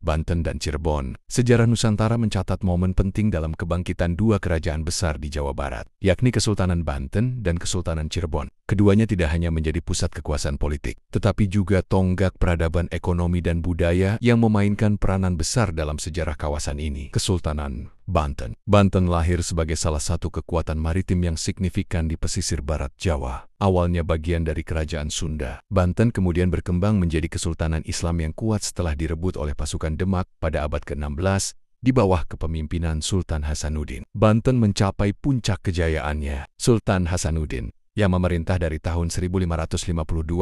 Banten dan Cirebon. Sejarah Nusantara mencatat momen penting dalam kebangkitan dua kerajaan besar di Jawa Barat, yakni Kesultanan Banten dan Kesultanan Cirebon. Keduanya tidak hanya menjadi pusat kekuasaan politik, tetapi juga tonggak peradaban ekonomi dan budaya yang memainkan peranan besar dalam sejarah kawasan ini. Kesultanan Banten. Banten lahir sebagai salah satu kekuatan maritim yang signifikan di pesisir barat Jawa. Awalnya bagian dari kerajaan Sunda, Banten kemudian berkembang menjadi kesultanan Islam yang kuat setelah direbut oleh pasukan Demak pada abad ke-16 di bawah kepemimpinan Sultan Hasanuddin. Banten mencapai puncak kejayaannya. Sultan Hasanuddin yang memerintah dari tahun 1552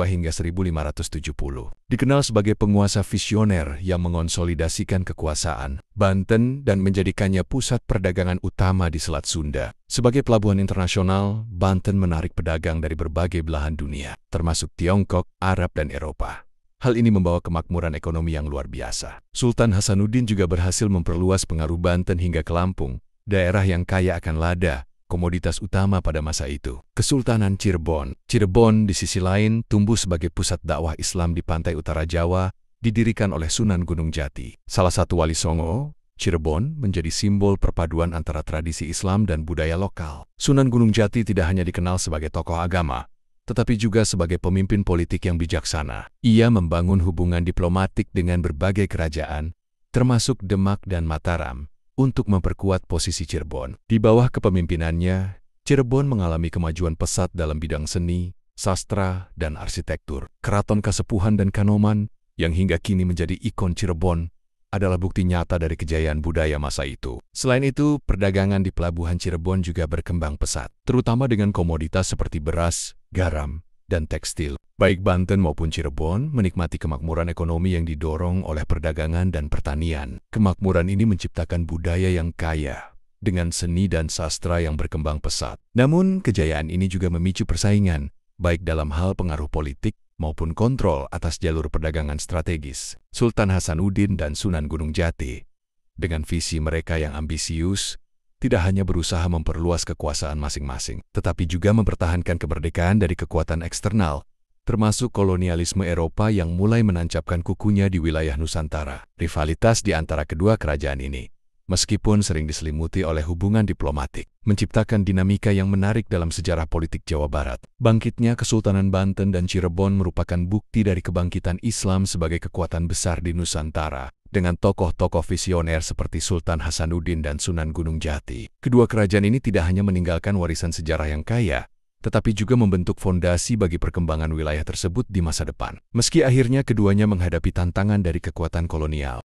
hingga 1570. Dikenal sebagai penguasa visioner yang mengonsolidasikan kekuasaan Banten dan menjadikannya pusat perdagangan utama di Selat Sunda. Sebagai pelabuhan internasional, Banten menarik pedagang dari berbagai belahan dunia, termasuk Tiongkok, Arab, dan Eropa. Hal ini membawa kemakmuran ekonomi yang luar biasa. Sultan Hasanuddin juga berhasil memperluas pengaruh Banten hingga ke Lampung, daerah yang kaya akan lada, komoditas utama pada masa itu. Kesultanan Cirebon. Cirebon di sisi lain tumbuh sebagai pusat dakwah Islam di pantai utara Jawa, didirikan oleh Sunan Gunung Jati. Salah satu wali Songo, Cirebon menjadi simbol perpaduan antara tradisi Islam dan budaya lokal. Sunan Gunung Jati tidak hanya dikenal sebagai tokoh agama, tetapi juga sebagai pemimpin politik yang bijaksana. Ia membangun hubungan diplomatik dengan berbagai kerajaan, termasuk Demak dan Mataram, untuk memperkuat posisi Cirebon. Di bawah kepemimpinannya, Cirebon mengalami kemajuan pesat dalam bidang seni, sastra, dan arsitektur. Keraton Kasepuhan dan Kanoman, yang hingga kini menjadi ikon Cirebon, adalah bukti nyata dari kejayaan budaya masa itu. Selain itu, perdagangan di pelabuhan Cirebon juga berkembang pesat, terutama dengan komoditas seperti beras, garam, dan tekstil. Baik Banten maupun Cirebon menikmati kemakmuran ekonomi yang didorong oleh perdagangan dan pertanian. Kemakmuran ini menciptakan budaya yang kaya, dengan seni dan sastra yang berkembang pesat. Namun, kejayaan ini juga memicu persaingan, baik dalam hal pengaruh politik maupun kontrol atas jalur perdagangan strategis. Sultan Hasanuddin dan Sunan Gunung Jati, dengan visi mereka yang ambisius, tidak hanya berusaha memperluas kekuasaan masing-masing, tetapi juga mempertahankan kemerdekaan dari kekuatan eksternal, termasuk kolonialisme Eropa yang mulai menancapkan kukunya di wilayah Nusantara. Rivalitas di antara kedua kerajaan ini, meskipun sering diselimuti oleh hubungan diplomatik, menciptakan dinamika yang menarik dalam sejarah politik Jawa Barat. Bangkitnya Kesultanan Banten dan Cirebon merupakan bukti dari kebangkitan Islam sebagai kekuatan besar di Nusantara, dengan tokoh-tokoh visioner seperti Sultan Hasanuddin dan Sunan Gunung Jati. Kedua kerajaan ini tidak hanya meninggalkan warisan sejarah yang kaya, tetapi juga membentuk fondasi bagi perkembangan wilayah tersebut di masa depan. Meski akhirnya keduanya menghadapi tantangan dari kekuatan kolonial,